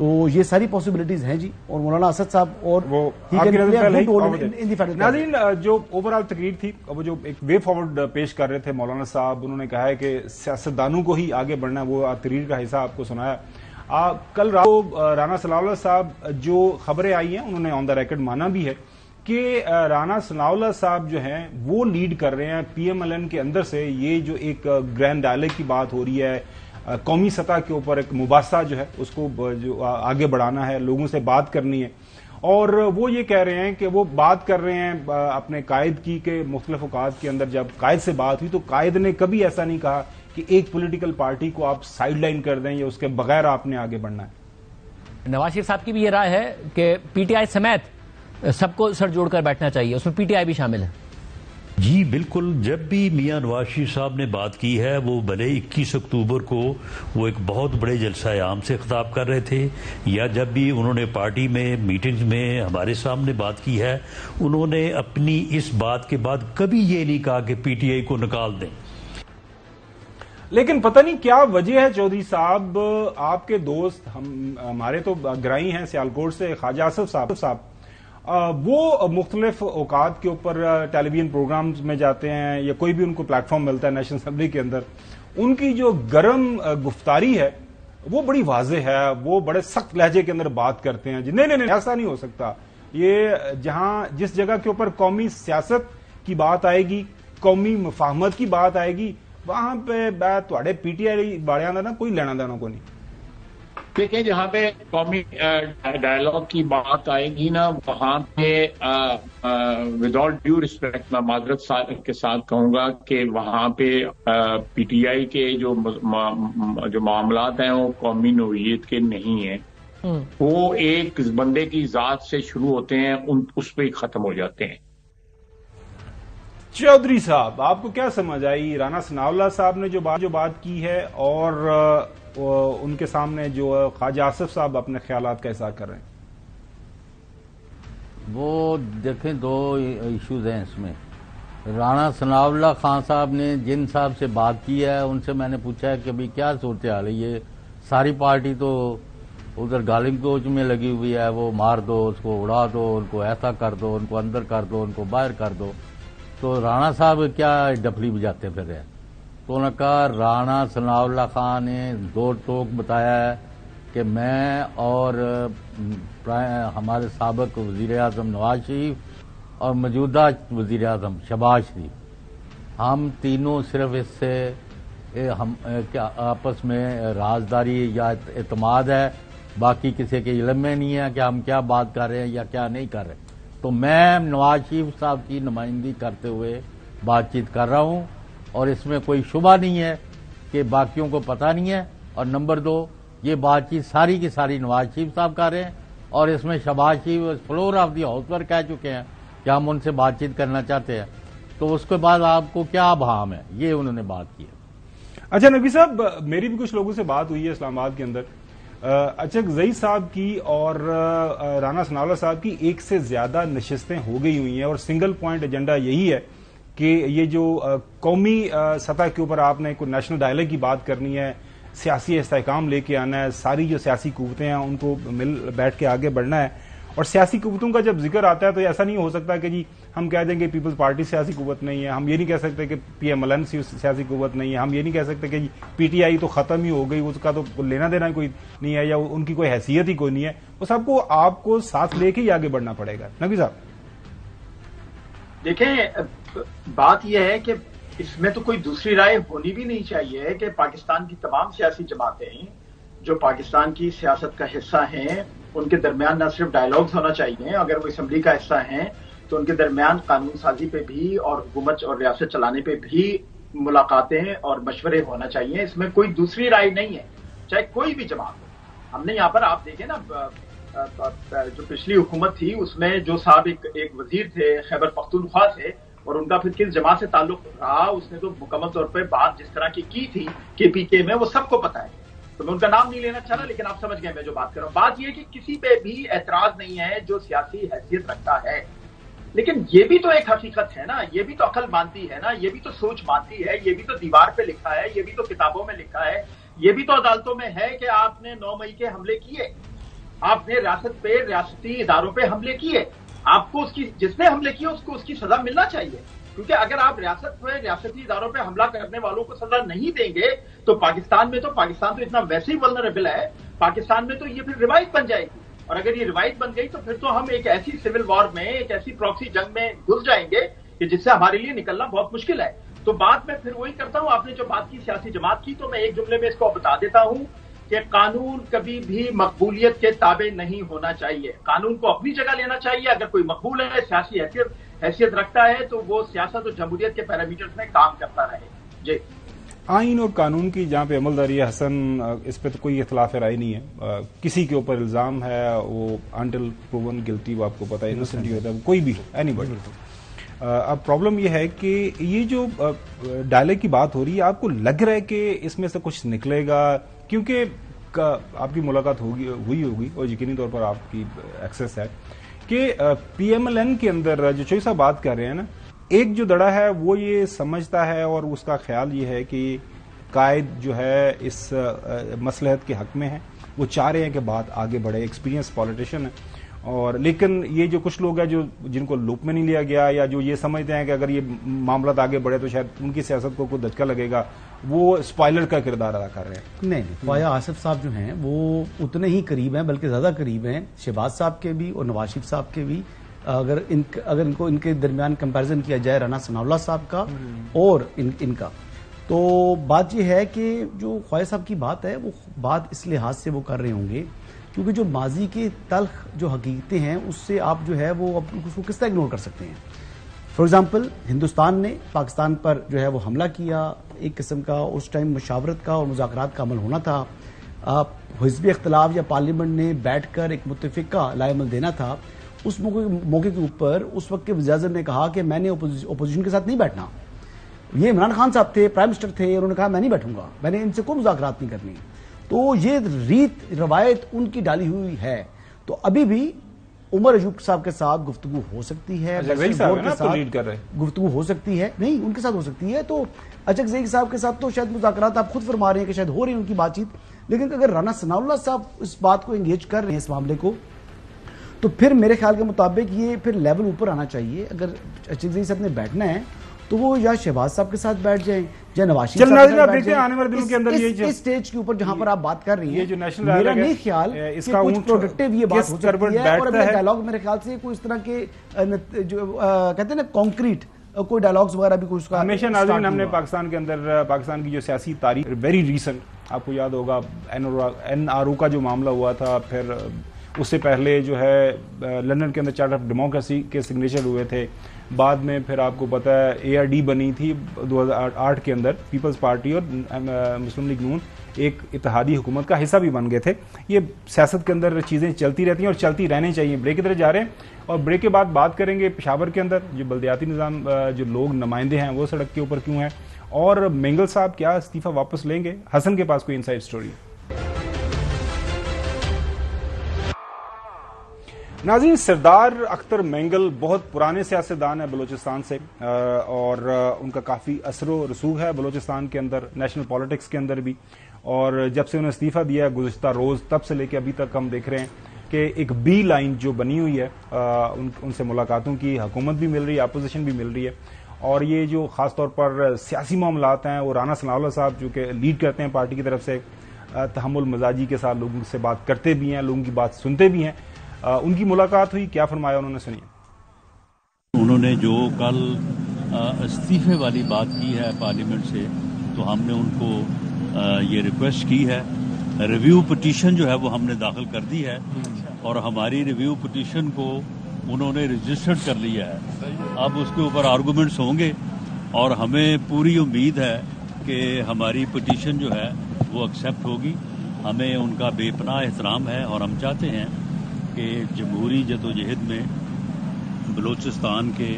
تو یہ ساری پاسبلٹیز ہیں جی، اور مولانا اسد صاحب اور ناظرین جو اوور آل تقریر تھی، وہ جو ایک وے فارورڈ پیش کر رہے تھے مولانا صاحب، انہوں نے کہا ہے کہ سیاستدانوں کو ہی آگے بڑھنا ہے، وہ تقریر کا حصہ آپ کو سنایا۔ کل رات کو رانا ثناء اللہ صاحب جو خبریں آئی ہیں انہوں نے آن دا ریکارڈ مانا بھی ہے کہ رانا ثناء اللہ صاحب جو ہیں وہ لیڈ کر رہے ہیں پی ایم ایل این کے اندر سے یہ جو ایک گرینڈ ڈائلاگ کی بات ہو رہی ہے، قومی سطح کے اوپر ایک مباحثہ جو ہے اس کو جو آگے بڑھانا ہے، لوگوں سے بات کرنی ہے، اور وہ یہ کہہ رہے ہیں کہ وہ بات کر رہے ہیں اپنے قائد کی کہ مختلف اوقات کے اندر جب قائد سے بات ہوئی تو قائد نے کبھی ایسا نہیں کہا کہ ایک پولیٹیکل پارٹی کو آپ سائیڈ لائن کر دیں یا اس کے بغیر آپ نے آگے بڑھنا ہے۔ نواز شریف صاحب کی بھی یہ رائے ہے کہ پی ٹی آئی سمیت سب کو سر جوڑ کر بیٹھنا چاہیے، اس میں پی ٹی آئی بھی شامل ہے۔ جی بالکل، جب بھی میاں نواز شریف صاحب نے بات کی ہے وہ بھلے 21 اکتوبر کو وہ ایک بہت بڑے جلسہ عام سے خطاب کر رہے تھے، یا جب بھی انہوں نے پارٹی میں میٹنگز میں ہمارے سامنے بات کی ہے، انہوں نے اپنی اس بات کے بعد کبھی یہ نہیں کہا کہ پی ٹی آئی کو نکال دیں۔ لیکن پتہ نہیں کیا وجہ ہے چودھری صاحب، آپ کے دوست ہمارے تو گرائی ہیں سیالکوٹ سے خواجہ آصف صاحب، وہ مختلف اوقات کے اوپر ٹیلی ویژن پروگرامز میں جاتے ہیں یا کوئی بھی ان کو پلیٹ فارم ملتا ہے نیشنل اسمبلی کے اندر، ان کی جو گرم گفتاری ہے وہ بڑی واضح ہے، وہ بڑے سخت لہجے کے اندر بات کرتے ہیں۔ نہیں ایسا نہیں ہو سکتا، یہ جس جگہ کے اوپر قومی سیاست کی بات آئے گی، قومی مفاہمت کی بات آئے گی، وہاں پہ تھوڑے پی ٹی آئی والوں کا نا کوئی لینا دینا کو نہیں۔ دیکھیں جہاں پہ قومی ڈائلاگ کی بات آئے گی نا، وہاں پہ ود آل ڈیو ریسپیکٹ میں معذرت کے ساتھ کہوں گا کہ وہاں پہ پی ٹی آئی کے جو معاملات ہیں وہ قومی نوعیت کے نہیں ہیں، وہ ایک بندے کی ذات سے شروع ہوتے ہیں، اس پہ ہی ختم ہو جاتے ہیں۔ چودھری صاحب آپ کو کیا سمجھ آئی رانا ثناء اللہ صاحب نے جو بات کی ہے، اور ان کے سامنے جو خواجہ آصف صاحب اپنے خیالات کا اظہار کر رہے ہیں؟ وہ دیکھیں دو ایشوز ہیں اس میں۔ رانا ثناء اللہ خان صاحب نے جن صاحب سے بات کی ہے ان سے میں نے پوچھا ہے کہ بھئی کیا صورتحال ہے، یہ ساری پارٹی تو ادھر گالنگ کوچ میں لگی ہوئی ہے، وہ مار دو، اس کو اڑا دو، ان کو ایسا کر دو، ان کو اندر کر دو، ان کو باہر کر دو، تو رانا صاحب کیا ڈفلی بجاتے پھر رہے ہیں؟ تو انہوں نے کہا رانا ثناء اللہ خان نے دو ٹوک بتایا ہے کہ میں اور ہمارے سابق وزیر اعظم نواز شریف اور موجودہ وزیر اعظم شہباز شریف، ہم تینوں صرف اس سے آپس میں رازداری یا اعتماد ہے، باقی کسی کے علم میں نہیں ہے کہ ہم کیا بات کر رہے ہیں یا کیا نہیں کر رہے۔ تو میں نواز شریف صاحب کی نمائندگی کرتے ہوئے بات چیت کر رہا ہوں، اور اس میں کوئی شبہ نہیں ہے کہ باقیوں کو پتہ نہیں ہے، اور نمبر دو یہ بات چیت ساری کی ساری نواز شریف صاحب کر رہے ہیں، اور اس میں شہباز شریف فلور آف دی ہاؤس پر کہہ چکے ہیں کہ ہم ان سے بات چیت کرنا چاہتے ہیں، تو اس کے بعد آپ کو کیا بہام ہے، یہ انہوں نے بات کی ہے۔ اچھا نبی صاحب، میری بھی کچھ لوگوں سے بات ہوئی ہے اسلام آباد کے اندر، اچھا زئی صاحب کی اور رانا ثناء اللہ صاحب کی ایک سے زیادہ نشستیں ہو گئی ہوئی ہیں، اور سنگل پوائنٹ ایجنڈا یہی ہے کہ یہ جو قومی سطح کے اوپر آپ نے کوئی نیشنل ڈائلاگ کی بات کرنی ہے، سیاسی استحکام لے کے آنا ہے، ساری جو سیاسی قوتیں ہیں ان کو مل بیٹھ کے آگے بڑھنا ہے، اور سیاسی قوتوں کا جب ذکر آتا ہے تو ایسا نہیں ہو سکتا کہ جی ہم کہہ دیں کہ پیپلز پارٹی سیاسی قوت نہیں ہے، ہم یہ نہیں کہہ سکتے کہ پی ایم ایل این سیاسی قوت نہیں ہے، ہم یہ نہیں کہہ سکتے کہ جی پی ٹی آئی تو ختم ہی ہو گئی، اس کا تو لینا دینا کوئی نہیں ہے یا ان کی کوئی حیثیت ہی کوئی نہیں ہے، وہ سب کو آپ کو ساتھ لے کے ہی آگے بڑھنا پڑے گا۔ نبی صاحب دیکھیں، بات یہ ہے کہ اس میں تو کوئی دوسری رائے ہونی بھی نہیں چاہیے کہ پاکستان کی تمام سیاسی جماعتیں جو پاکستان کی سیاست کا حصہ ہیں ان کے درمیان نہ صرف ڈائلاگز ہونا چاہیے، اگر وہ اسمبلی کا حصہ ہیں تو ان کے درمیان قانون سازی پہ بھی اور حکومت اور ریاست چلانے پہ بھی ملاقاتیں اور مشورے ہونا چاہیے، اس میں کوئی دوسری رائے نہیں ہے، چاہے کوئی بھی جماعت ہو۔ ہم نے یہاں پر آپ دیکھیں نا، جو پچھلی حکومت تھی اس میں جو صاحب ایک وزیر تھے خیبر پختونخوا سے، اور ان کا پھر کس جماعت سے تعلق رہا، اس نے تو مکمل طور پہ بات جس طرح کی تھی کے پی کے میں، وہ سب کو پتا ہے، تو میں ان کا نام نہیں لینا چاہ رہا، لیکن آپ سمجھ گئے میں جو بات کر رہا ہوں۔ بات یہ ہے کہ کسی پہ بھی اعتراض نہیں ہے جو سیاسی حیثیت رکھتا ہے، لیکن یہ بھی تو ایک حقیقت ہے نا، یہ بھی تو عقل مانتی ہے نا، یہ بھی تو سوچ مانتی ہے، یہ بھی تو دیوار پہ لکھا ہے، یہ بھی تو کتابوں میں لکھا ہے، یہ بھی تو عدالتوں میں ہے کہ آپ نے 9 مئی کے حملے کیے، آپ نے ریاست پہ، ریاستی اداروں پہ حملے کیے، آپ کو جس نے حملے کیے اس کو اس کی سزا ملنا چاہیے، کیونکہ اگر آپ ریاست پہ، ریاستی اداروں پہ حملہ کرنے والوں کو سزا نہیں دیں گے تو پاکستان تو اتنا ویسے ہی ولنریبل ہے، پاکستان میں تو یہ پھر روایت بن جائے گی، اور اگر یہ روایت بن گئی تو پھر تو ہم ایک ایسی سول وار میں، ایک ایسی پراکسی جنگ میں گھس جائیں گے کہ جس سے ہمارے لیے نکلنا بہت مشکل ہے۔ تو بات میں پھر وہی کرتا ہوں، آپ نے جو بات کی سیاسی جماعت کی، تو میں ایک جملے میں اس کو بتا دیتا ہوں کہ قانون کبھی بھی مقبولیت کے تابع نہیں ہونا چاہیے، قانون کو اپنی جگہ لینا چاہیے، اگر کوئی مقبول ہے، سیاسی حیثیت رکھتا ہے تو وہ سیاست اور جمہوریت کے پیرامیٹرز میں کام کرتا رہے۔ جی، آئین اور قانون کی جہاں پہ عمل داری ہے حسن، اس پہ تو کوئی اختلاف رائے نہیں ہے، کسی کے اوپر الزام ہے وہ انٹل پروون گلٹی، وہ آپ کو پتا ہے انوسنٹ ہی ہوتا ہے، کوئی بھی ہو، اینی بڈی۔ اب پرابلم یہ ہے کہ یہ جو ڈائلیگ کی بات ہو رہی ہے، آپ کو لگ رہا ہے کہ اس میں سے کچھ نکلے گا؟ کیونکہ آپ کی ملاقات ہوئی ہوگی اور یقینی طور پر آپ کی ایکسس ہے کہ پی ایم ایل این کے اندر جو چوئی صاحب بات کر رہے ہیں نا، ایک جو دڑا ہے وہ یہ سمجھتا ہے اور اس کا خیال یہ ہے کہ قائد جو ہے اس مصلحت کے حق میں ہے، وہ چاہ رہے ہیں کہ بات آگے بڑھے، ایکسپیرینس پولیٹیشین ہے، اور لیکن یہ جو کچھ لوگ ہیں جن کو لوپ میں نہیں لیا گیا، یا جو یہ سمجھتے ہیں کہ اگر یہ معاملات آگے بڑھے تو شاید ان کی سیاست کو کوئی دھچکا لگے گا، وہ اسپائلر کا کردار ادا کر رہے ہیں۔ نہیں، خواجہ آصف صاحب جو ہیں وہ اتنے ہی قریب ہیں، بلکہ زیادہ قریب ہیں شہباز صاحب کے بھی اور نواز شریف صاحب کے بھی۔ اگر ان کے درمیان کمپیرزن کیا جائے رانا ثناء اللہ صاحب کا اور ان کا، تو بات یہ ہے کہ جو خواجہ صاحب کی بات ہے وہ بات اس لحاظ سے وہ کر رہے ہوں گے کیونکہ جو ماضی کے تلخ جو حقیقتیں ہیں اس سے آپ جو ہے وہ اس کو کس طرح اگنور کر سکتے ہیں۔ فار ایگزامپل، ہندوستان نے پاکستان پر جو ہے وہ حملہ کیا، ایک قسم کا اس ٹائم مشاورت کا اور مذاکرات کا عمل ہونا تھا، حزبی اختلاف یا پارلیمنٹ نے بیٹھ کر ایک متفقہ لائے عمل دینا تھا۔ اس موقع کے اوپر اس وقت کے وزیر اعظم نے کہا کہ میں نے اپوزیشن کے ساتھ نہیں بیٹھنا، یہ عمران خان صاحب تھے، پرائم منسٹر تھے، انہوں نے کہا میں نہیں بیٹھوں گا، میں نے ان سے کوئی مذاکرات نہیں کرنی۔ تو یہ روایت ان کی ڈالی ہوئی ہے، تو ابھی بھی عمر ایوب صاحب کے ساتھ گفتگو ہو سکتی ہے، گفتگو ہو سکتی ہے، نہیں ان کے ساتھ ہو سکتی ہے، تو اشرف زئی صاحب کے ساتھ تو شاید مذاکرات آپ خود فرما رہے ہیں کہ شاید ہو رہی ہیں ان کی بات چیت، لیکن اگر رانا ثناء اللہ صاحب اس بات کو انگیج کر رہے ہیں اس معاملے کو، تو پھر میرے خیال کے مطابق یہ پھر لیول اوپر آنا چاہیے۔ اگر اشرف زئی صاحب نے بیٹھنا ہے تو وہ یا شہباز صاحب کے ساتھ بیٹھ جائیں یا نواز شریف صاحب کے ساتھ بیٹھ جائیں۔ آنے والے دنوں کے اندر یہ اس سٹیج کے اوپر جہاں پر آپ بات کر رہی ہیں، میرا نہیں خیال کہ کچھ پروڈکٹیو یہ بات ہو سکتی ہے، اور اگلا ڈائلاگ میرے خیال سے کوئی اس طرح کے جو کہتے ہیں نا کانکریٹ کوئی ڈائلاگز وغیرہ بھی کچھ کا ہمیشہ ناظرین ہم نے پاکستان کے اندر پاکستان کی جو سیاسی تاریخ ویری ریسنٹ، آپ کو یاد ہوگا این آر او کا جو معاملہ ہوا تھا، پھر اس سے پہلے جو ہے لندن کے اندر چارٹر آف ڈیموکریسی کے سگنیچر ہوئے تھے، بعد میں پھر آپ کو پتا ہے اے آر ڈی بنی تھی 2008 کے اندر، پیپلز پارٹی اور مسلم لیگ نون ایک اتحادی حکومت کا حصہ بھی بن گئے تھے۔ یہ سیاست کے اندر چیزیں چلتی رہتی ہیں اور چلتی رہنی چاہیے۔ بریک کی طرف جا رہے ہیں اور بریک کے بعد بات کریں گے پشاور کے اندر جو بلدیاتی نظام جو لوگ نمائندے ہیں وہ سڑک کے اوپر کیوں ہیں، اور مینگل صاحب کیا استعفی واپس لیں گے؟ حسن کے پاس کوئی انسائڈ سٹوری؟ ناظرین، سردار اختر مینگل بہت پرانے سیاستدان ہیں بلوچستان سے، اور ان کا کافی اثر و رسوخ ہے بلوچستان کے اندر، نیشنل پالیٹکس کے اندر بھی، اور جب سے انہوں نے استعفیٰ دیا ہے گزشتہ روز تب سے لے کے ابھی تک ہم دیکھ رہے ہیں کہ ایک بی لائن جو بنی ہوئی ہے ان سے ملاقاتوں کی، حکومت بھی مل رہی ہے، اپوزیشن بھی مل رہی ہے، اور یہ جو خاص طور پر سیاسی معاملات ہیں وہ رانا ثناء اللہ صاحب جو کہ لیڈ کرتے ہیں پارٹی کی طرف سے، تحمل مزاجی کے ساتھ لوگوں سے بات کرتے بھی ہیں، لوگوں کی بات سنتے بھی ہیں۔ ان کی ملاقات ہوئی، کیا فرمایا انہوں نے، سنیے۔ انہوں نے جو کل استعفے والی بات کی ہے پارلیمنٹ سے، تو ہم نے ان کو یہ ریکویسٹ کی ہے، ریویو پٹیشن جو ہے وہ ہم نے داخل کر دی ہے، اور ہماری ریویو پٹیشن کو انہوں نے رجسٹرڈ کر لیا ہے۔ اب اس کے اوپر آرگومنٹس ہوں گے، اور ہمیں پوری امید ہے کہ ہماری پٹیشن جو ہے وہ ایکسیپٹ ہوگی۔ ہمیں ان کا بے پناہ احترام ہے، اور ہم چاہتے ہیں کہ جمہوری جدوجہد میں بلوچستان کے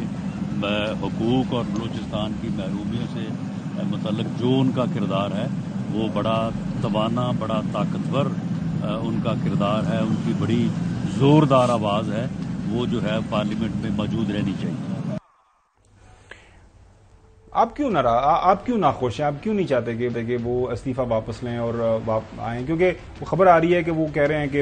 حقوق اور بلوچستان کی محرومیوں سے متعلق جو ان کا کردار ہے وہ بڑا توانا، بڑا طاقتور ان کا کردار ہے، ان کی بڑی زوردار آواز ہے، وہ جو ہے پارلیمنٹ میں موجود رہنی چاہیے۔ آپ کیوں ناخوش ہیں؟ آپ کیوں نہیں چاہتے کہ وہ استعفیٰ واپس لیں اور آئیں؟ کیونکہ وہ خبر آ رہی ہے کہ وہ کہہ رہے ہیں کہ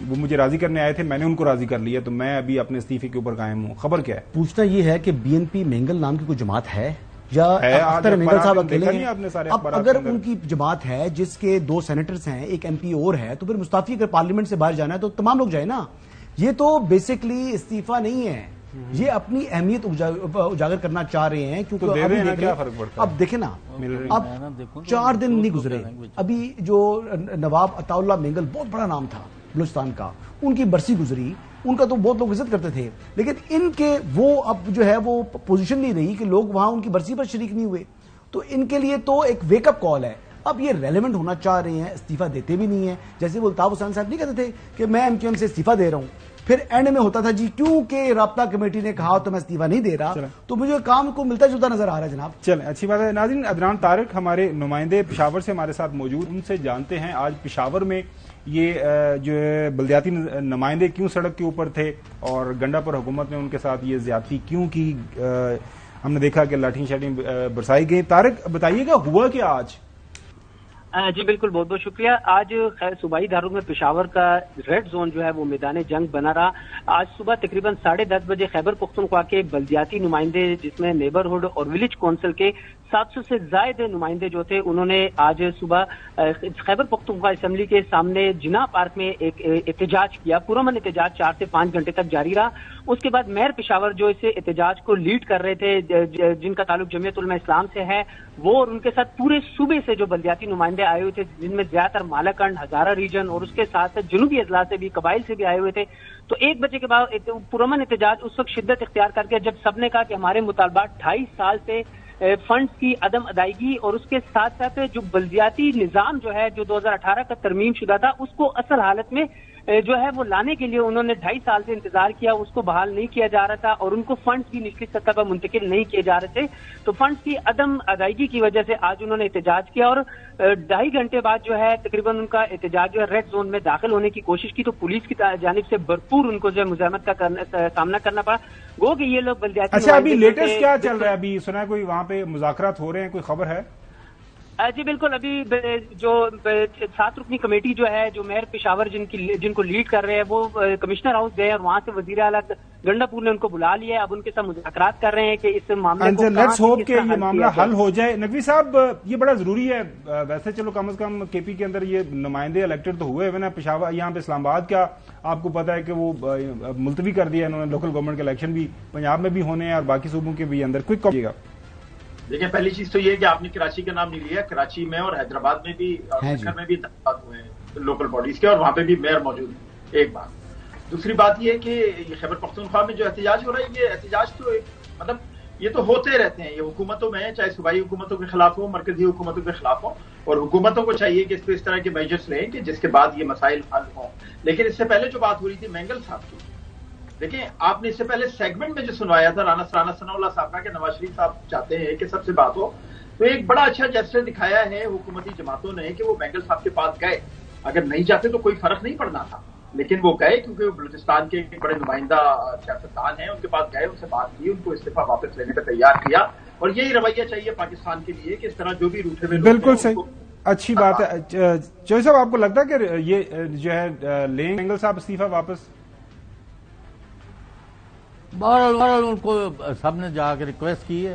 وہ مجھے راضی کرنے آئے تھے، میں نے ان کو راضی کر لیا، تو میں ابھی اپنے استعفے کے اوپر قائم ہوں. خبر کیا ہے؟ پوچھنا یہ ہے کہ بی این پی مینگل نام کی کوئی جماعت ہے یا اختر مینگل صاحب اکیلے ہیں؟ اب اگر ان کی جماعت ہے جس کے 2 سینیٹرز ہیں، ایک ایم پی اور ہے، تو پھر مستعفی اگر پارلیمنٹ سے باہر جانا ہے تو تمام لوگ جائیں نا. یہ تو بیسکلی استعفیٰ نہیں ہے، یہ اپنی اہمیت اجاگر کرنا چاہ رہے ہیں. کیونکہ اب دیکھیں نا، اب 4 دن نہیں گزرے، ابھی جو نواب عطا اللہ مینگل بہت بڑا نام تھا بلوچستان کا، ان کی برسی گزری، ان کا تو بہت لوگ عزت کرتے تھے، لیکن ان کے وہ اب جو ہے وہ پوزیشن نہیں رہی کہ لوگ وہاں ان کی برسی پر شریک نہیں ہوئے. تو ان کے لیے تو ایک ویک اپ کال ہے. اب یہ ریلیونٹ ہونا چاہ رہے ہیں، استعفیٰ دیتے بھی نہیں ہیں. جیسے وہ الطاف حسین صاحب نہیں کہتے تھے کہ میں ایم کیو ایم سے استعفیٰ دے رہا ہوں، پھر اینڈ میں ہوتا تھا جی کیونکہ رابطہ کمیٹی نے کہا تو میں استعفیٰ نہیں دے رہا. تو مجھے کام کو ملتا جلتا نظر آ رہا ہے جناب. چلیں اچھی بات ہے. ناظرین، عدنان طارق ہمارے نمائندے پشاور سے ہمارے ساتھ موجود، ان سے جانتے ہیں آج پشاور میں یہ جو ہے بلدیاتی نمائندے کیوں سڑک کے اوپر تھے اور گنڈا پر حکومت نے ان کے ساتھ یہ زیادتی کیوں کی. ہم نے دیکھا کہ لاٹھیں شاٹیں برسائی گئی. طارق بتائیے گا ہوا کیا آج؟ جی بالکل، بہت بہت شکریہ. آج صوبائی دارالحکومت میں پشاور کا ریڈ زون جو ہے وہ میدان جنگ بنا رہا. آج صبح تقریباً 10:30 بجے خیبر پختونخوا کے بلدیاتی نمائندے، جس میں نیبرہڈ اور ولیج کونسل کے 700 سے زائد نمائندے جو تھے، انہوں نے آج صبح خیبر پختونخوا اسمبلی کے سامنے جناح پارک میں ایک احتجاج کیا. پرامن احتجاج 4 سے 5 گھنٹے تک جاری رہا. اس کے بعد میئر پشاور جو اس احتجاج کو لیڈ کر رہے تھے، جن کا تعلق جمعیت علماء اسلام سے ہے، وہ اور ان کے ساتھ پورے صوبے سے جو بلدیاتی نمائندے آئے ہوئے تھے، جن میں زیادہ تر مالاکنڈ، ہزارہ ریجن اور اس کے ساتھ جنوبی اضلاع سے بھی، قبائل سے بھی آئے ہوئے تھے. تو 1 بجے کے بعد پرامن احتجاج اس وقت شدت اختیار کر کے جب سب نے کہا کہ ہمارے مطالبات 2.5 سال سے فنڈز کی عدم ادائیگی اور اس کے ساتھ ساتھ جو بلدیاتی نظام جو ہے جو 2018 کا ترمیم شدہ تھا، اس کو اصل حالت میں جو ہے وہ لانے کے لیے انہوں نے 2.5 سال سے انتظار کیا، اس کو بحال نہیں کیا جا رہا تھا اور ان کو فنڈز بھی نچلی سطح پر منتقل نہیں کیے جا رہے تھے. تو فنڈز کی عدم ادائیگی کی وجہ سے آج انہوں نے احتجاج کیا اور 2.5 گھنٹے بعد جو ہے تقریباً ان کا احتجاج جو ہے ریڈ زون میں داخل ہونے کی کوشش کی. تو پولیس کی جانب سے بھرپور ان کو جو ہے مزاحمت کا سامنا کرنا پڑا. گو کہ یہ لوگ بلدیاتی. اچھا، ابھی لیٹسٹ کیا چل رہا ہے؟ ابھی سنا ہے کوئی وہاں پہ مذاکرات ہو رہے ہیں، کوئی خبر ہے؟ جی بالکل، ابھی جو 7 رکنی کمیٹی جو ہے، جو میئر پشاور جن کو لیڈ کر رہے ہیں، وہ کمشنر ہاؤس گئے اور وہاں سے وزیر اعلیٰ گنڈا پور نے ان کو بلا لیا ہے. اب ان کے ساتھ مذاکرات کر رہے ہیں کہ اس معاملے کو لیٹس ہوپ کہ یہ معاملہ حل ہو جائے. نقوی صاحب، یہ بڑا ضروری ہے. ویسے چلو کم از کم کے پی کے اندر یہ نمائندے الیکٹڈ تو ہوئے نا. پشاور یہاں پہ اسلام آباد کا آپ کو پتا ہے کہ وہ ملتوی کر دیا انہوں نے. لوکل گورنمنٹ کے الیکشن بھی پنجاب میں بھی ہونے ہیں اور باقی صوبوں کے بھی اندر. کوئی کہیے گا؟ دیکھیں، پہلی چیز تو یہ کہ آپ نے کراچی کا نام نہیں لیا. کراچی میں اور حیدرآباد میں بھی اور سکھر میں بھی انتخابات ہوئے ہیں لوکل باڈیز کے، اور وہاں پہ بھی میئر موجود ہیں. ایک بات. دوسری بات یہ کہ یہ خیبر پختونخوا میں جو احتجاج ہو رہا ہے، یہ احتجاج تو مطلب یہ تو ہوتے رہتے ہیں. یہ حکومتوں میں چاہے صوبائی حکومتوں کے خلاف ہو، مرکزی حکومتوں کے خلاف ہو، اور حکومتوں کو چاہیے کہ اس طرح کے میجرز لیں کہ جس کے بعد یہ مسائل حل ہوں. لیکن اس سے پہلے جو بات ہو رہی تھی مینگل صاحب کی، دیکھیں آپ نے اس سے پہلے سیگمنٹ میں جو سنوایا تھا رانا ثناء اللہ صاحب کا کہ نواز شریف صاحب چاہتے ہیں کہ سب سے بات ہو، تو ایک بڑا اچھا جیسٹر دکھایا ہے حکومتی جماعتوں نے کہ وہ مینگل صاحب کے پاس گئے. اگر نہیں جاتے تو کوئی فرق نہیں پڑنا تھا، لیکن وہ گئے کیونکہ وہ بلوچستان کے بڑے نمائندہ سیاستدان ہیں. ان کے پاس گئے، ان سے بات کی، ان کو استعفیٰ واپس لینے کا تیار کیا. اور یہی رویہ چاہیے پاکستان کے لیے کہ اس طرح جو بھی روٹے ہوئے. بالکل صحیح، اچھی بات ہے. چوہدری صاحب، آپ کو لگتا ہے کہ یہ جو ہے لیں مینگل صاحب استعفیٰ واپس؟ بہرحال ان کو سب نے جا کے ریکویسٹ کی ہے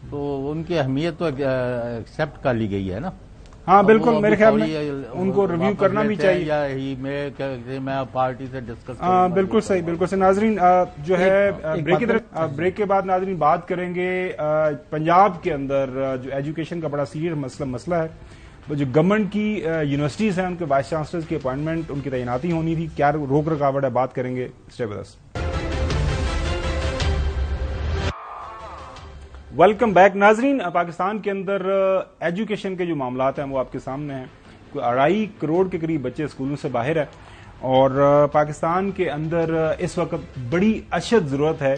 تو ان کی اہمیت تو ایکسپٹ کر لی گئی ہے نا. ہاں بالکل، میرے خیال میں ان کو ریویو کرنا بھی چاہیے. یا ہی میں پارٹی سے ڈسکس. بالکل صحیح، بالکل صحیح. ناظرین، جو ہے بریک کے بعد ناظرین بات کریں گے پنجاب کے اندر جو ایجوکیشن کا بڑا سیریس مسئلہ ہے. جو گورنمنٹ کی یونیورسٹیز ہیں، ان کے وائس چانسلرز کی اپوائنٹمنٹ، ان کی تعیناتی ہونی تھی، کیا روک رکاوٹ ہے، بات کریں گے. Stay with us. Welcome back. ناظرین، پاکستان کے اندر ایجوکیشن کے جو معاملات ہیں وہ آپ کے سامنے ہیں. کوئی 2.5 کروڑ کے قریب بچے اسکولوں سے باہر ہیں اور پاکستان کے اندر اس وقت بڑی اشد ضرورت ہے.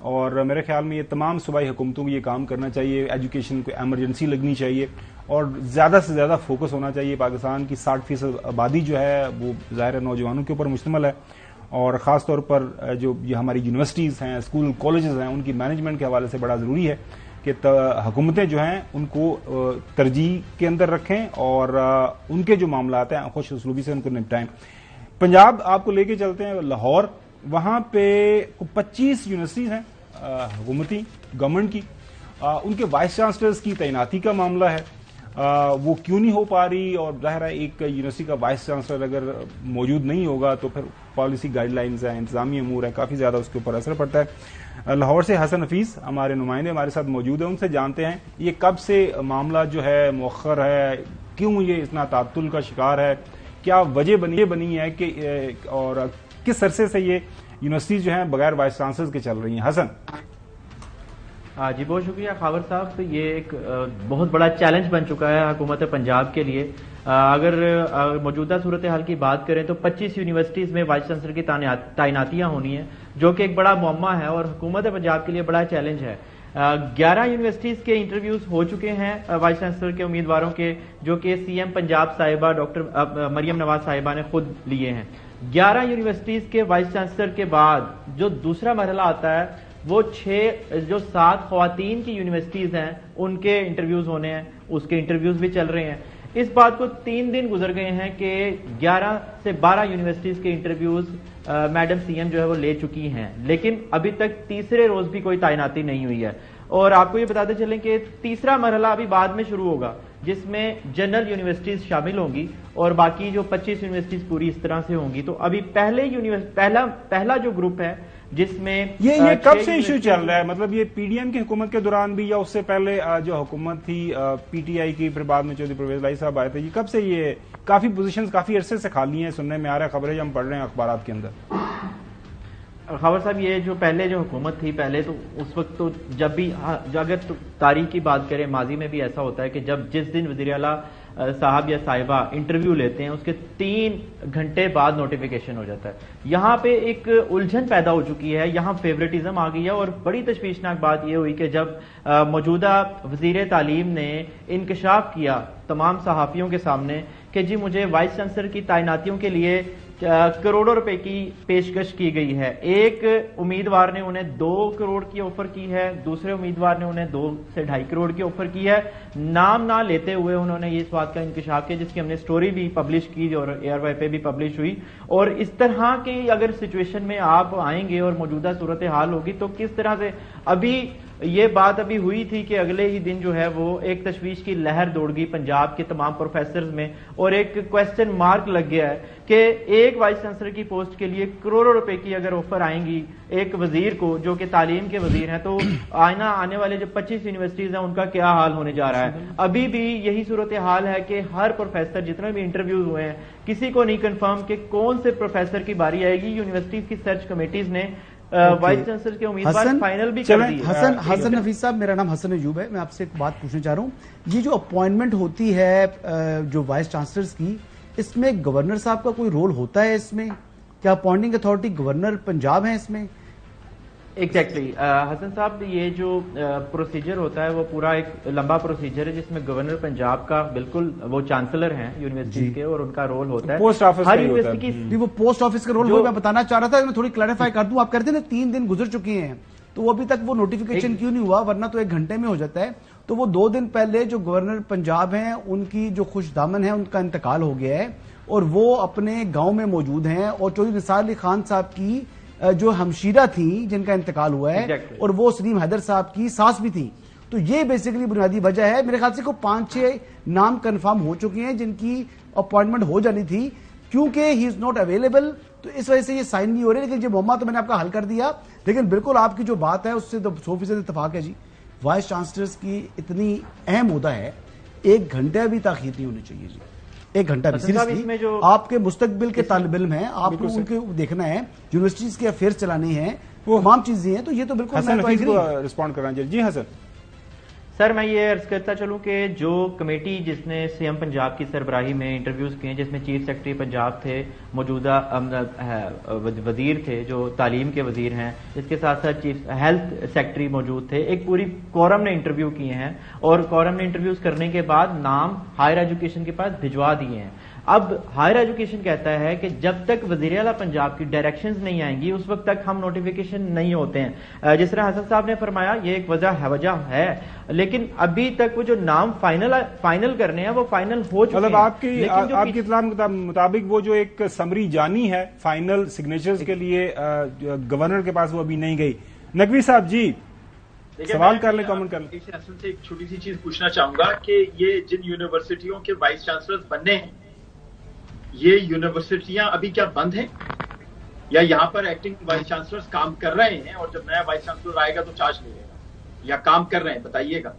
اور میرے خیال میں یہ تمام صوبائی حکومتوں کو یہ کام کرنا چاہیے. ایجوکیشن کو ایمرجنسی لگنی چاہیے اور زیادہ سے زیادہ فوکس ہونا چاہیے. پاکستان کی 60% آبادی جو ہے وہ ظاہر نوجوانوں کے اوپر مشتمل ہے اور خاص طور پر جو یہ ہماری یونیورسٹیز ہیں، اسکول کالجز ہیں، ان کی مینجمنٹ کے حوالے سے بڑا ضروری ہے کہ حکومتیں جو ہیں ان کو ترجیح کے اندر رکھیں اور ان کے جو معاملات ہیں خوش اسلوبی سے ان کو نپٹائیں. پنجاب آپ کو لے کے چلتے ہیں لاہور, وہاں پہ 25 یونیورسٹیز ہیں حکومتی گورنمنٹ کی, ان کے وائس چانسلرز کی تعیناتی کا معاملہ ہے. وہ کیوں نہیں ہو پا رہی, اور ظاہر ہے ایک یونیورسٹی کا وائس چانسلر اگر موجود نہیں ہوگا تو پھر پالیسی گائیڈ لائنز ہیں, انتظامی امور ہیں, کافی زیادہ اس کے اوپر اثر پڑتا ہے. لاہور سے حسن حفیظ ہمارے نمائندے ہمارے ساتھ موجود ہیں, ان سے جانتے ہیں یہ کب سے معاملہ جو ہے مؤخر ہے, کیوں یہ اتنا تعطل کا شکار ہے, کیا وجہ بنی ہے کہ اور کس عرصے سے یہ یونیورسٹیز جو ہیں بغیر وائس چانسلر کے چل رہی ہیں. حسن. جی بہت شکریہ خاور صاحب. یہ ایک بہت بڑا چیلنج بن چکا ہے حکومت پنجاب کے لیے. اگر موجودہ صورتحال کی بات کریں تو 25 یونیورسٹیز میں وائس چانسلر کی تعیناتیاں ہونی ہیں, جو کہ ایک بڑا معمہ ہے اور حکومت پنجاب کے لیے بڑا چیلنج ہے. 11 یونیورسٹیز کے انٹرویوز ہو چکے ہیں وائس چانسلر کے امیدواروں کے, جو کہ سی ایم پنجاب صاحبہ ڈاکٹر مریم نواز صاحبہ نے خود لیے ہیں. 11 یونیورسٹیز کے وائس چانسلر کے بعد جو دوسرا مرحلہ آتا ہے وہ 7 خواتین کی یونیورسٹیز ہیں ان کے انٹرویوز ہونے ہیں, اس کے انٹرویوز بھی چل رہے ہیں. اس بات کو 3 دن گزر گئے ہیں کہ 11 سے 12 یونیورسٹیز کے انٹرویوز میڈم سی ایم جو ہے وہ لے چکی ہیں, لیکن ابھی تک تیسرے روز بھی کوئی تعیناتی نہیں ہوئی ہے. اور آپ کو یہ بتاتے چلیں کہ تیسرا مرحلہ ابھی بعد میں شروع ہوگا, جس میں جنرل یونیورسٹیز شامل ہوں گی اور باقی جو 25 یونیورسٹیز پوری اس طرح سے ہوں گی. تو ابھی پہلا جو گروپ ہے جس میں یہ کب سے ایشو چل رہا ہے, مطلب یہ پی ڈی ایم کی حکومت کے دوران بھی یا اس سے پہلے جو حکومت تھی پی ٹی آئی کی, پھر بعد میں چودھری پرویز لائی صاحب آئے تھے, یہ کب سے یہ کافی پوزیشنز کافی عرصے سے خالی ہیں, سننے میں آ رہا ہے, خبریں ہم پڑھ رہے ہیں اخبارات کے اندر. خبر صاحب یہ جو پہلے جو حکومت تھی پہلے تو اس وقت تو جب بھی اگر تاریخ کی بات کریں ماضی میں بھی ایسا ہوتا ہے کہ جس دن وزیر اعلیٰ صاحب یا صاحبہ انٹرویو لیتے ہیں اس کے 3 گھنٹے بعد نوٹیفیکیشن ہو جاتا ہے. یہاں پہ ایک الجھن پیدا ہو چکی ہے, یہاں فیوریٹزم آ گئی ہے. اور بڑی تشویشناک بات یہ ہوئی کہ جب موجودہ وزیر تعلیم نے انکشاف کیا تمام صحافیوں کے سامنے کہ جی مجھے وائس چانسلر کی تعیناتیوں کے لیے کروڑوں روپے کی پیشکش کی گئی ہے. ایک امیدوار نے انہیں 2 کروڑ کی آفر کی ہے, دوسرے امیدوار نے انہیں 2 سے 2.5 کروڑ کی آفر کی ہے. نام نہ لیتے ہوئے انہوں نے اس بات کا انکشاف کیا, جس کی ہم نے سٹوری بھی پبلش کی اور ایئر وائی پہ بھی پبلش ہوئی. اور اس طرح کی اگر سچویشن میں آپ آئیں گے اور موجودہ صورتحال ہوگی تو کس طرح سے ابھی یہ بات ابھی ہوئی تھی کہ اگلے ہی دن جو ہے وہ ایک تشویش کی لہر دوڑ گئی پنجاب کے تمام پروفیسرز میں, اور ایک کویسچن مارک لگ گیا ہے کہ ایک وائس چانسلر کی پوسٹ کے لیے کروڑوں روپے کی اگر آفر آئیں گی ایک وزیر کو جو کہ تعلیم کے وزیر ہیں, تو آنے والے جو 25 یونیورسٹیز ہیں ان کا کیا حال ہونے جا رہا ہے. ابھی بھی یہی صورتحال ہے کہ ہر پروفیسر جتنے بھی انٹرویوز ہوئے ہیں کسی کو نہیں کنفرم کہ کون سے پروفیسر کی باری آئے گی. یونیورسٹیز کی سرچ کمیٹیز نے وائس چانسلر کے امیدوار فائنل بھی کر دی. حسن حفیظ صاحب, میرا نام حسن ایوب ہے, میں آپ سے ایک بات پوچھنا چاہ رہا ہوں. یہ جو اپوائنٹمنٹ ہوتی ہے جو وائس چانسلرز کی, اس میں گورنر صاحب کا کوئی رول ہوتا ہے اس میں؟ کیا اپوائنٹنگ اتھارٹی گورنر پنجاب ہیں اس میں؟ ایگزیکٹلی حسن صاحب, یہ جو پروسیجر ہوتا ہے وہ پورا ایک لمبا پروسیجر ہے جس میں گورنر پنجاب کا بالکل وہ چانسلر ہیں یونیورسٹی کے اور ان کا رول ہوتا ہے. پوسٹ آفس ہر یونیورسٹی کی وہ پوسٹ آفس کا رول میں بتانا چاہ رہا تھا, میں تھوڑی کلیریفائی کر دوں. آپ کہتے ہیں نا 3 دن گزر چکے ہیں, تو وہ ابھی تک وہ نوٹیفیکیشن کیوں نہیں ہوا, ورنہ تو 1 گھنٹے میں ہو جاتا ہے. تو وہ 2 دن پہلے جو گورنر پنجاب ہیں ان کی جو خوش دامن ہے ان کا انتقال ہو گیا ہے اور وہ اپنے گاؤں میں موجود ہیں, اور چودھری نثار علی خان صاحب کی جو ہمشیرہ تھیں جن کا انتقال ہوا ہے اور وہ سلیم حیدر صاحب کی ساس بھی تھیں. تو یہ بیسیکلی بنیادی وجہ ہے. میرے خیال سے کو 5-6 نام کنفرم ہو چکے ہیں جن کی اپوائنٹمنٹ ہو جانی تھی, کیونکہ ہی از ناٹ اویلیبل تو اس وجہ سے یہ سائن نہیں ہو رہے. لیکن یہ معاملہ تو میں نے آپ کا حل کر دیا, لیکن بالکل آپ کی جو بات ہے اس سے 100% اتفاق ہے. جی وائس چانسلرز کی اتنی اہم عہدہ ہے, 1 گھنٹہ بھی تاخیر نہیں ہونی چاہیے. جی 1 گھنٹہ بھی سیریسلی, آپ کے مستقبل کے طالب علم ہیں, آپ کو ان کے دیکھنا ہے, یونیورسٹیز کے افیئرز چلانے ہیں, وہ تمام چیزیں ہیں, تو یہ تو بالکل حسن حفیظ کو رسپونڈ کرنا چاہیے. جی حسن. سر میں یہ عرض کرتا چلوں کہ جو کمیٹی جس نے سی ایم پنجاب کی سربراہی میں انٹرویوز کیے, جس میں چیف سیکرٹری پنجاب تھے, موجودہ وزیر تھے جو تعلیم کے وزیر ہیں, اس کے ساتھ ساتھ چیف ہیلتھ سیکرٹری موجود تھے, ایک پوری کورم نے انٹرویو کیے ہیں اور کورم نے انٹرویوز کرنے کے بعد نام ہائر ایجوکیشن کے پاس بھجوا دیے ہیں. اب ہائر ایجوکیشن کہتا ہے کہ جب تک وزیر اعلیٰ پنجاب کی ڈائریکشنز نہیں آئیں گی اس وقت تک ہم نوٹیفیکیشن نہیں ہوتے ہیں. جس طرح حسن صاحب نے فرمایا یہ ایک وجہ ہے, لیکن ابھی تک وہ جو نام فائنل کرنے ہیں وہ فائنل ہو چکے ہیں. مطلب آپ کی اطلاع کے مطابق وہ جو ایک سمری جانی ہے فائنل سگنیچرز کے لیے گورنر کے پاس وہ ابھی نہیں گئی. نقوی صاحب جی سوال کر لیں, کامنٹ کر لیں. حسن سے ایک چھوٹی سی چیز پوچھنا چاہوں گا کہ یہ جن یونیورسٹیوں کے وائس چانسلر بننے ہیں یہ یونیورسٹیاں ابھی کیا بند ہیں یا یہاں پر ایکٹنگ وائس چانسلر کام کر رہے ہیں اور جب نیا وائس چانسلر آئے گا تو چارج لے گا یا کام کر رہے ہیں؟ بتائیے گا.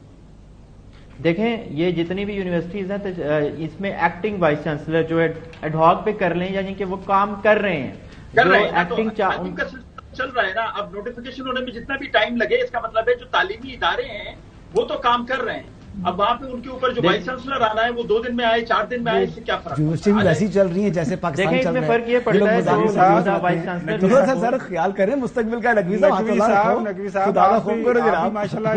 دیکھیں یہ جتنی بھی یونیورسٹیز ہیں اس میں ایکٹنگ وائس چانسلر جو ہے ایڈ ہاک پہ کر لیں یعنی کہ وہ کام کر رہے ہیں ایکٹنگ چل رہا ہے نا. اب نوٹیفیکیشن ہونے میں جتنا بھی ٹائم لگے اس کا مطلب ہے جو تعلیمی ادارے ہیں وہ تو کام کر رہے ہیں. اب وہاں پہ ان کے اوپر جو وائس چانسلر آنا ہے وہ 2 دن میں آئے 4 دن میں آئے, اس سے کیا فرق؟ یونیورسٹی بھی ویسی چل رہی ہے جیسے پاکستان چل رہا ہے. فرق یہ پڑتا ہے سر خیال کریں مستقبل کا. نقوی صاحب ماشاء اللہ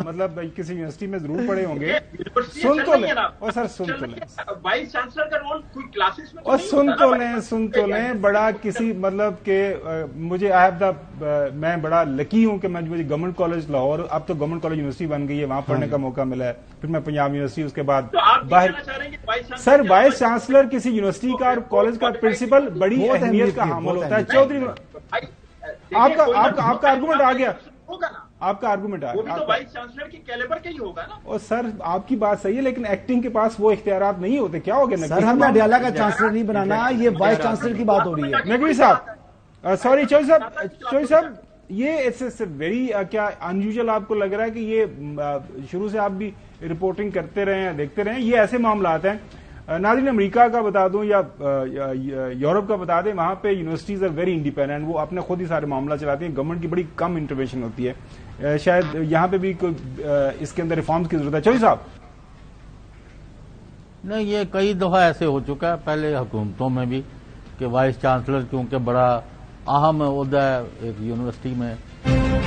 مطلب کسی یونیورسٹی میں ضرور پڑھے ہوں گے. سن تو لیں اور سر سن تو لیں وائس چانسلر کا رول کوئی کلاسز میں اور سن تو لیں بڑا کسی مطلب کہ مجھے میں بڑا لکی ہوں کہ مجھے گورنمنٹ کالج لاہور, اب تو گورنمنٹ کالج یونیورسٹی بن گئی ہے, وہاں پڑھنے کا موقع ملا ہے. پھر میں پنجاب یونیورسٹی اس کے بعد باہر. سر وائس چانسلر کسی یونیورسٹی کا اور کالج کا پرنسپل بڑی اہمیت کا حامل ہوتا ہے. چودھری آپ کا آرگومنٹ آ گیا, آپ کا آرگومنٹ آ گیا. وائس چانسلر کی کیلیبر کا ہی ہوگا نا. اور سر آپ کی بات صحیح ہے لیکن ایکٹنگ کے پاس وہ اختیارات نہیں ہوتے. کیا ہو گیا سر, ہم نے اڈیالہ کا چانسلر نہیں بنانا, یہ وائس چانسلر کی بات ہو رہی ہے. نقوی صاحب سوری چوہدری صاحب یہ اٹس ویری کیا انیوژل آپ کو لگ رہا ہے کہ یہ شروع سے آپ بھی رپورٹنگ کرتے رہے ہیں دیکھتے رہے ہیں یہ ایسے معاملات ہیں. ناظرین امریکہ کا بتا دوں یا یورپ کا بتا دیں, وہاں پہ یونیورسٹیز آر ویری انڈیپینڈنٹ, وہ اپنے خود ہی سارے معاملہ چلاتی ہیں, گورنمنٹ کی بڑی کم انٹروینشن ہوتی ہے. شاید یہاں پہ بھی کوئی اس کے اندر ریفارمز کی ضرورت ہے. چوہدری صاحب نہیں, یہ کئی دفعہ ایسے ہو چکا ہے پہلے حکومتوں میں بھی کہ وائس چانسلر کیونکہ بڑا اہم عہدہ ہے ایک یونیورسٹی میں